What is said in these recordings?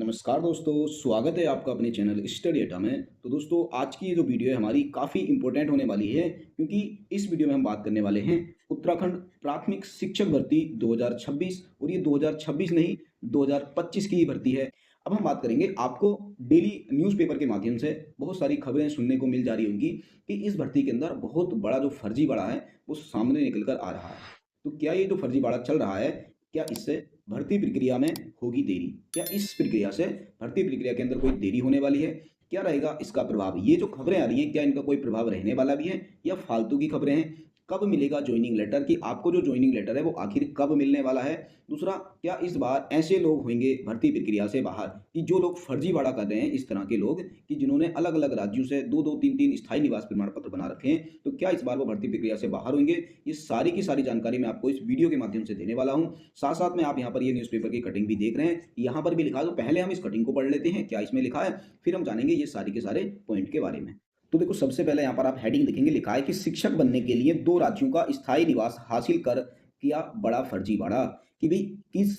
नमस्कार दोस्तों, स्वागत है आपका अपने चैनल स्टडी अड्डा में। तो दोस्तों, आज की ये जो वीडियो है हमारी काफ़ी इंपॉर्टेंट होने वाली है, क्योंकि इस वीडियो में हम बात करने वाले हैं उत्तराखंड प्राथमिक शिक्षक भर्ती 2026। और ये 2026 नहीं, 2025 की ही भर्ती है। अब हम बात करेंगे, आपको डेली न्यूज़पेपर के माध्यम से बहुत सारी खबरें सुनने को मिल जा रही होंगी कि इस भर्ती के अंदर बहुत बड़ा जो फर्जीवाड़ा है वो सामने निकल कर आ रहा है। तो क्या ये जो फर्जीवाड़ा चल रहा है, क्या इससे भर्ती प्रक्रिया में होगी देरी? क्या इस प्रक्रिया से भर्ती प्रक्रिया के अंदर कोई देरी होने वाली है? क्या रहेगा इसका प्रभाव? ये जो खबरें आ रही हैं, क्या इनका कोई प्रभाव रहने वाला भी है या फालतू की खबरें हैं? कब मिलेगा जॉइनिंग लेटर, कि आपको जो जॉइनिंग लेटर है वो आखिर कब मिलने वाला है? दूसरा, क्या इस बार ऐसे लोग होंगे भर्ती प्रक्रिया से बाहर कि जो लोग फर्जीवाड़ा कर रहे हैं, इस तरह के लोग कि जिन्होंने अलग-अलग राज्यों से 2-2 3-3 स्थायी निवास प्रमाण पत्र बना रखे हैं, तो क्या इस बार वो भर्ती प्रक्रिया से बाहर होंगे? ये सारी की सारी जानकारी मैं आपको इस वीडियो के माध्यम से देने वाला हूँ। साथ-साथ में आप यहाँ पर ये न्यूज़पेपर की कटिंग भी देख रहे हैं। यहाँ पर भी लिखा है, तो पहले हम इस कटिंग को पढ़ लेते हैं, क्या इसमें लिखा है, फिर हम जानेंगे ये सारे के सारे पॉइंट के बारे में। तो देखो, सबसे पहले यहाँ पर आप हेडिंग देखेंगे, लिखा है कि शिक्षक बनने के लिए 2 राज्यों का स्थायी निवास हासिल कर किया बड़ा फर्जीवाड़ा। कि भई किस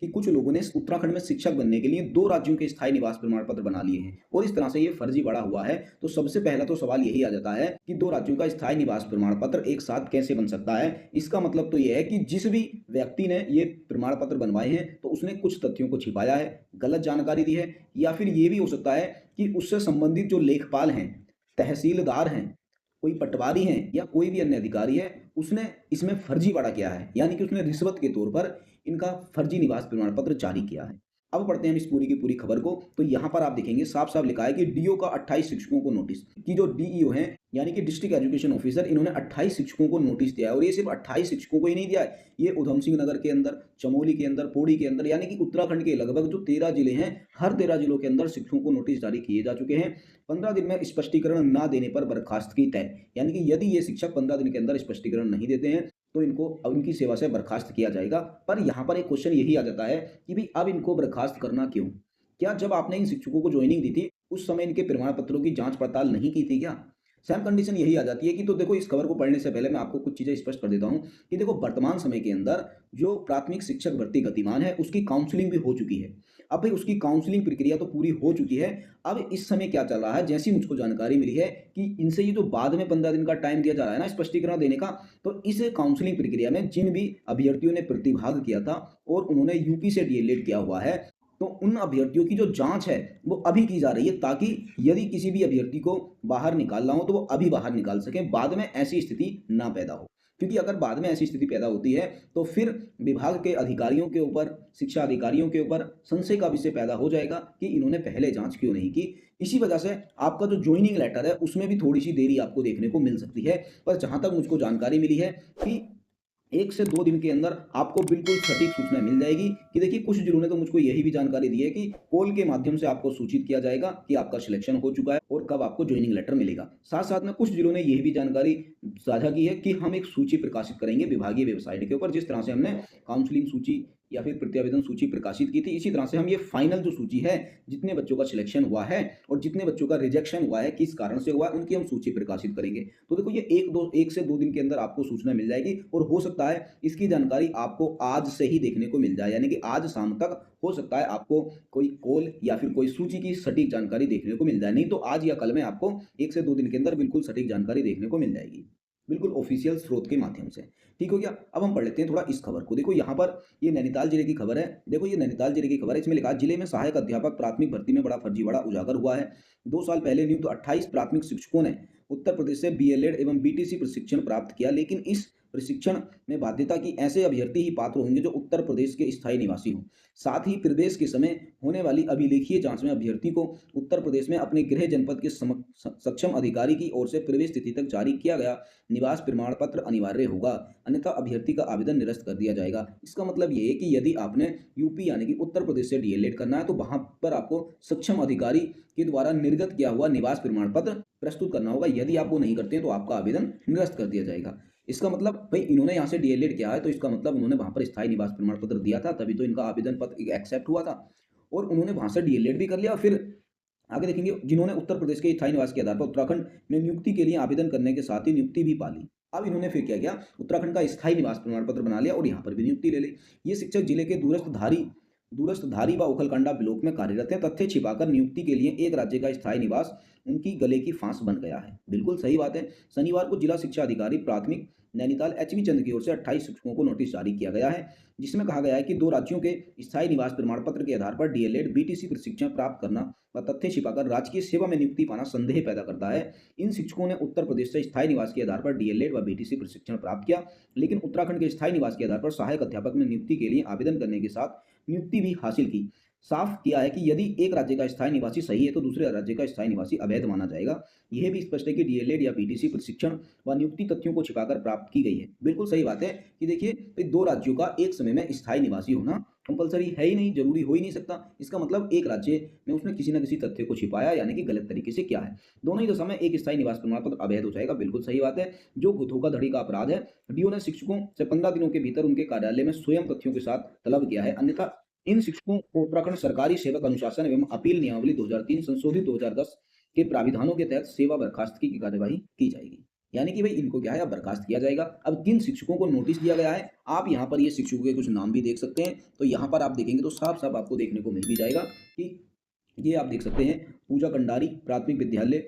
कि कुछ लोगों ने उत्तराखंड में शिक्षक बनने के लिए 2 राज्यों के स्थायी निवास प्रमाण पत्र बना लिए हैं और इस तरह से ये फर्जीवाड़ा हुआ है। तो सबसे पहला तो सवाल यही आ जाता है कि 2 राज्यों का स्थायी निवास प्रमाण पत्र एक साथ कैसे बन सकता है? इसका मतलब तो ये है कि जिस भी व्यक्ति ने ये प्रमाण पत्र बनवाए हैं, तो उसने कुछ तथ्यों को छिपाया है, गलत जानकारी दी है, या फिर ये भी हो सकता है कि उससे संबंधित जो लेखपाल हैं, तहसीलदार हैं, कोई पटवारी हैं या कोई भी अन्य अधिकारी है, उसने इसमें फर्जीवाड़ा किया है। यानी कि उसने रिश्वत के तौर पर इनका फर्जी निवास प्रमाण पत्र जारी किया है। अब पढ़ते हैं हम इस पूरी की पूरी खबर को। तो यहाँ पर आप देखेंगे, साफ-साफ लिखा है कि डीओ का 28 शिक्षकों को नोटिस, कि जो डीईओ हैं, यानी कि डिस्ट्रिक्ट एजुकेशन ऑफिसर, इन्होंने 28 शिक्षकों को नोटिस दिया है। और ये सिर्फ 28 शिक्षकों को ही नहीं दिया है, ये उधम सिंह नगर के अंदर, चमोली के अंदर, पौड़ी के अंदर, यानी कि उत्तराखंड के लगभग जो 13 जिले हैं, हर 13 जिलों के अंदर शिक्षकों को नोटिस जारी किए जा चुके हैं। 15 दिन में स्पष्टीकरण ना देने पर बर्खास्तगी तय। यानी कि यदि ये शिक्षक 15 दिन के अंदर स्पष्टीकरण नहीं देते हैं, तो इनको उनकी सेवा से बर्खास्त किया जाएगा। पर यहाँ पर एक क्वेश्चन यही आ जाता है कि भई अब इनको बर्खास्त करना क्यों? क्या जब आपने इन शिक्षकों को जॉइनिंग दी थी, उस समय इनके प्रमाण पत्रों की जाँच पड़ताल नहीं की थी क्या? सेम कंडीशन यही आ जाती है कि, तो देखो, इस खबर को पढ़ने से पहले मैं आपको कुछ चीज़ें स्पष्ट कर देता हूँ कि देखो, वर्तमान समय के अंदर जो प्राथमिक शिक्षक भर्ती गतिमान है, उसकी काउंसलिंग भी हो चुकी है। अब भई उसकी काउंसलिंग प्रक्रिया तो पूरी हो चुकी है। अब इस समय क्या चल रहा है, जैसी मुझको जानकारी मिली है कि इनसे ये जो बाद में 15 दिन का टाइम दिया जा रहा है ना स्पष्टीकरण देने का, तो इस काउंसलिंग प्रक्रिया में जिन भी अभ्यर्थियों ने प्रतिभाग किया था और उन्होंने यूपी से डीएलएड किया हुआ है, तो उन अभ्यर्थियों की जो जाँच है, वो अभी की जा रही है, ताकि यदि किसी भी अभ्यर्थी को बाहर निकालना हो, तो वो अभी बाहर निकाल सकें, बाद में ऐसी स्थिति ना पैदा हो। क्योंकि अगर बाद में ऐसी स्थिति पैदा होती है, तो फिर विभाग के अधिकारियों के ऊपर, शिक्षा अधिकारियों के ऊपर संशय का विषय पैदा हो जाएगा कि इन्होंने पहले जाँच क्यों नहीं की। इसी वजह से आपका जो जॉइनिंग लेटर है, उसमें भी थोड़ी-सी देरी आपको देखने को मिल सकती है। पर जहाँ तक मुझको जानकारी मिली है कि 1 से 2 दिन के अंदर आपको बिल्कुल सटीक सूचना मिल जाएगी। कि देखिए, कुछ जिलों ने तो मुझको यही भी जानकारी दी है कि कॉल के माध्यम से आपको सूचित किया जाएगा कि आपका सिलेक्शन हो चुका है और कब आपको जॉइनिंग लेटर मिलेगा। साथ-साथ में कुछ जिलों ने यह भी जानकारी साझा की है कि हम एक सूची प्रकाशित करेंगे विभागीय वेबसाइट के ऊपर, जिस तरह से हमने काउंसलिंग सूची या फिर प्रत्यावेदन सूची प्रकाशित की थी, इसी तरह से हम ये फाइनल जो सूची है, जितने बच्चों का सिलेक्शन हुआ है और जितने बच्चों का रिजेक्शन हुआ है, किस कारण से हुआ है, उनकी हम सूची प्रकाशित करेंगे। तो देखो, ये 1 से 2 दिन के अंदर आपको सूचना मिल जाएगी और हो सकता है इसकी जानकारी आपको आज से ही देखने को मिल जाए, यानी कि आज शाम तक हो सकता है आपको कोई कॉल या फिर कोई सूची की सटीक जानकारी देखने को मिल जाए। नहीं तो आज या कल में आपको 1 से 2 दिन के अंदर बिल्कुल सटीक जानकारी देखने को मिल जाएगी। बिल्कुल ऑफिशियल स्रोत के माध्यम से। ठीक हो गया? अब हम पढ़ लेते हैं थोड़ा इस खबर को। देखो, यहाँ पर ये नैनीताल जिले की खबर है। देखो, ये नैनीताल जिले की खबर है। इसमें लिखा है, जिले में सहायक अध्यापक प्राथमिक भर्ती में बड़ा फर्जीवाड़ा उजागर हुआ है। 2 साल पहले नियुक्त 28 प्राथमिक शिक्षकों ने उत्तर प्रदेश से बीएलएड एवं बीटीसी प्रशिक्षण प्राप्त किया, लेकिन इस प्रशिक्षण में बाध्यता की ऐसे अभ्यर्थी ही पात्र होंगे जो उत्तर प्रदेश के स्थायी निवासी हों। साथ ही प्रदेश के समय होने वाली अभिलेखीय जांच में अभ्यर्थी को उत्तर प्रदेश में अपने गृह जनपद के सक्षम अधिकारी की ओर से प्रवेश तिथि तक जारी किया गया निवास प्रमाण पत्र अनिवार्य होगा, अन्यथा अभ्यर्थी का आवेदन निरस्त कर दिया जाएगा। इसका मतलब ये है कि यदि आपने यूपी यानी कि उत्तर प्रदेश से डीएलएड करना है, तो वहां पर आपको सक्षम अधिकारी के द्वारा निर्गत किया हुआ निवास प्रमाण पत्र प्रस्तुत करना होगा। यदि आप वो नहीं करते हैं, तो आपका आवेदन निरस्त कर दिया जाएगा। इसका मतलब भाई, इन्होंने यहाँ से डीएलएड किया है, तो इसका मतलब उन्होंने वहाँ पर स्थायी निवास प्रमाण पत्र दिया था, तभी तो इनका आवेदन पत्र एक्सेप्ट हुआ था और उन्होंने वहाँ से डीएलएड भी कर लिया। फिर आगे देखेंगे, जिन्होंने उत्तर प्रदेश के स्थायी निवास के आधार पर उत्तराखंड में नियुक्ति के लिए आवेदन करने के साथ ही नियुक्ति भी पा ली। अब इन्होंने फिर क्या किया, उत्तराखंड का स्थायी निवास प्रमाण पत्र बना लिया और यहाँ पर भी नियुक्ति ले ली। ये शिक्षक जिले के दूरस्थ धारी दूरस्थ धारी व उखलकांडा ब्लॉक में कार्यरत हैं। तथ्य छिपाकर नियुक्ति के लिए एक राज्य का स्थायी निवास उनकी गले की फांस बन गया है। बिल्कुल सही बात है। शनिवार को जिला शिक्षा अधिकारी प्राथमिक नैनीताल एचबी चंद की ओर से 28 शिक्षकों को नोटिस जारी किया गया है, जिसमें कहा गया है कि 2 राज्यों के स्थायी निवास प्रमाण पत्र के आधार पर डीएलएड बीटीसी प्रशिक्षण प्राप्त करना व तथ्य छिपाकर राजकीय सेवा में नियुक्ति पाना संदेह पैदा करता है। इन शिक्षकों ने उत्तर प्रदेश से स्थायी निवास के आधार पर डीएलएड व बीटीसी प्रशिक्षण प्राप्त किया, लेकिन उत्तराखंड के स्थायी निवास के आधार पर सहायक अध्यापक में नियुक्ति के लिए आवेदन करने के साथ नियुक्ति भी हासिल की। साफ किया है कि यदि एक राज्य का स्थायी निवासी सही है तो दूसरे राज्य का स्थायी निवासी अवैध माना जाएगा। यह भी स्पष्ट है कि डीएलएड या बीटीसी प्रशिक्षण व नियुक्ति तथ्यों को छिपाकर प्राप्त की गई है। बिल्कुल सही बात है कि देखिए 2 राज्यों का एक समय में स्थायी निवासी होना कंपलसरी है ही नहीं, जरूरी हो ही नहीं सकता। इसका मतलब एक राज्य में उसने किसी न किसी तथ्य को छिपाया, यानी कि गलत तरीके से किया है। दोनों ही दशा में एक स्थायी निवास प्रमाण पत्र अवैध हो जाएगा। बिल्कुल सही बात है। जो धोखाधड़ी का अपराध है, डीओ ने शिक्षकों से 15 दिनों के भीतर उनके कार्यालय में स्वयं तथ्यों के साथ तलब किया है, अन्यथा इन शिक्षकों को उत्तराखंड सरकारी सेवक अनुशासन एवं अपील नियमावली 2003 संशोधित 2010 के प्राविधानों के तहत सेवा बर्खास्तगी की कार्यवाही की जाएगी। यानी कि भाई इनको क्या है, अब बर्खास्त किया जाएगा। अब किन शिक्षकों को नोटिस दिया गया है, आप यहाँ पर ये शिक्षकों के कुछ नाम भी देख सकते हैं। तो यहाँ पर आप देखेंगे तो साफ साफ आपको देखने को मिल भी जाएगा कि ये आप देख सकते हैं, पूजा कंडारी प्राथमिक विद्यालय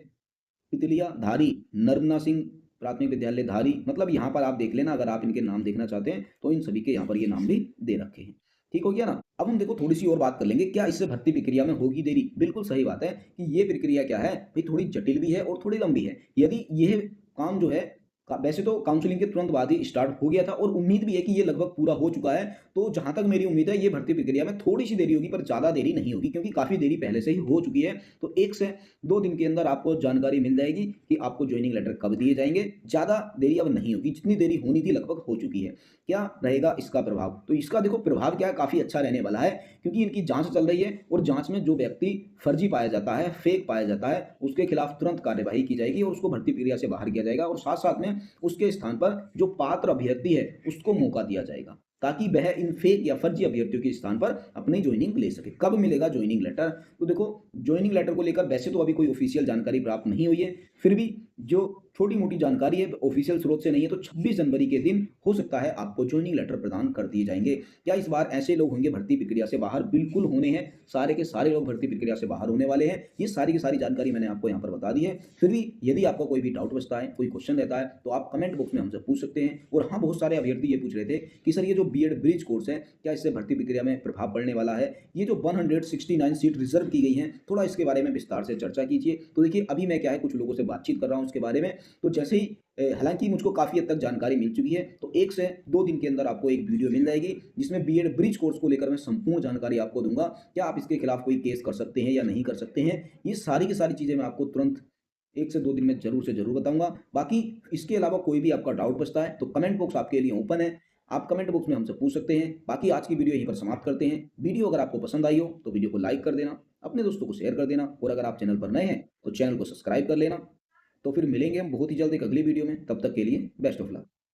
पितलिया धारी, नर्मना सिंह प्राथमिक विद्यालय धारी। मतलब यहाँ पर आप देख लेना, अगर आप इनके नाम देखना चाहते हैं तो इन सभी के यहाँ पर ये नाम भी दे रखे हैं। ठीक हो गया ना। अब हम देखो थोड़ी सी और बात कर लेंगे, क्या इससे भर्ती प्रक्रिया में होगी देरी। बिल्कुल सही बात है कि ये प्रक्रिया क्या है भाई, थोड़ी जटिल भी है और थोड़ी लंबी है। यदि यह काम जो है वैसे तो काउंसलिंग के तुरंत बाद ही स्टार्ट हो गया था और उम्मीद भी है कि ये लगभग पूरा हो चुका है। तो जहां तक मेरी उम्मीद है ये भर्ती प्रक्रिया में थोड़ी सी देरी होगी, पर ज़्यादा देरी नहीं होगी, क्योंकि काफ़ी देरी पहले से ही हो चुकी है। तो 1 से 2 दिन के अंदर आपको जानकारी मिल जाएगी कि आपको ज्वाइनिंग लेटर कब दिए जाएंगे। ज़्यादा देरी अब नहीं होगी, जितनी देरी होनी थी लगभग हो चुकी है। क्या रहेगा इसका प्रभाव, तो इसका देखो प्रभाव क्या है, काफ़ी अच्छा रहने वाला है, क्योंकि इनकी जाँच चल रही है और जाँच में जो व्यक्ति फर्जी पाया जाता है, फेक पाया जाता है, उसके खिलाफ तुरंत कार्यवाही की जाएगी और उसको भर्ती प्रक्रिया से बाहर किया जाएगा। और साथ साथ में उसके स्थान पर जो पात्र अभ्यर्थी है उसको मौका दिया जाएगा, ताकि वह इन फेक या फर्जी अभ्यर्थियों के स्थान पर अपनी ज्वाइनिंग ले सके। कब मिलेगा ज्वाइनिंग लेटर, तो देखो ज्वाइनिंग लेटर को लेकर वैसे तो अभी कोई ऑफिशियल जानकारी प्राप्त नहीं हुई है, फिर भी जो छोटी मोटी जानकारी है ऑफिशियल स्रोत से नहीं है, तो 26 जनवरी के दिन हो सकता है आपको ज्वाइनिंग लेटर प्रदान कर दिए जाएंगे। क्या इस बार ऐसे लोग होंगे भर्ती प्रक्रिया से बाहर? बिल्कुल होने हैं, सारे के सारे लोग भर्ती प्रक्रिया से बाहर होने वाले हैं। ये सारी की सारी जानकारी मैंने आपको यहाँ पर बता दी है। फिर भी यदि आपका कोई भी डाउट बचता है, कोई क्वेश्चन रहता है, तो आप कमेंट बॉक्स में हमसे पूछ सकते हैं। और हाँ, बहुत सारे अभ्यर्थी ये पूछ रहे थे कि सर ये जो बीएड ब्रिज कोर्स है, क्या इससे भर्ती प्रक्रिया में प्रभाव पड़ने वाला है? ये जो 169 सीट रिजर्व की गई हैं, थोड़ा इसके बारे में विस्तार से चर्चा कीजिए। तो देखिए अभी मैं क्या है कुछ लोगों से बातचीत कर रहा हूँ इसके बारे में, तो जैसे ही हालांकि मुझको काफ़ी हद तक जानकारी मिल चुकी है, तो 1 से 2 दिन के अंदर आपको एक वीडियो मिल जाएगी जिसमें बीएड ब्रिज कोर्स को लेकर मैं संपूर्ण जानकारी आपको दूंगा। क्या आप इसके खिलाफ कोई केस कर सकते हैं या नहीं कर सकते हैं, ये सारी की सारी चीज़ें मैं आपको तुरंत 1 से 2 दिन में ज़रूर से ज़रूर बताऊंगा। बाकी इसके अलावा कोई भी आपका डाउट बचता है तो कमेंट बॉक्स आपके लिए ओपन है, आप कमेंट बॉक्स में हमसे पूछ सकते हैं। बाकी आज की वीडियो यहीं पर समाप्त करते हैं। वीडियो अगर आपको पसंद आई हो तो वीडियो को लाइक कर देना, अपने दोस्तों को शेयर कर देना, और अगर आप चैनल पर नए हैं तो चैनल को सब्सक्राइब कर लेना। तो फिर मिलेंगे हम बहुत ही जल्द एक अगली वीडियो में, तब तक के लिए बेस्ट ऑफ लक।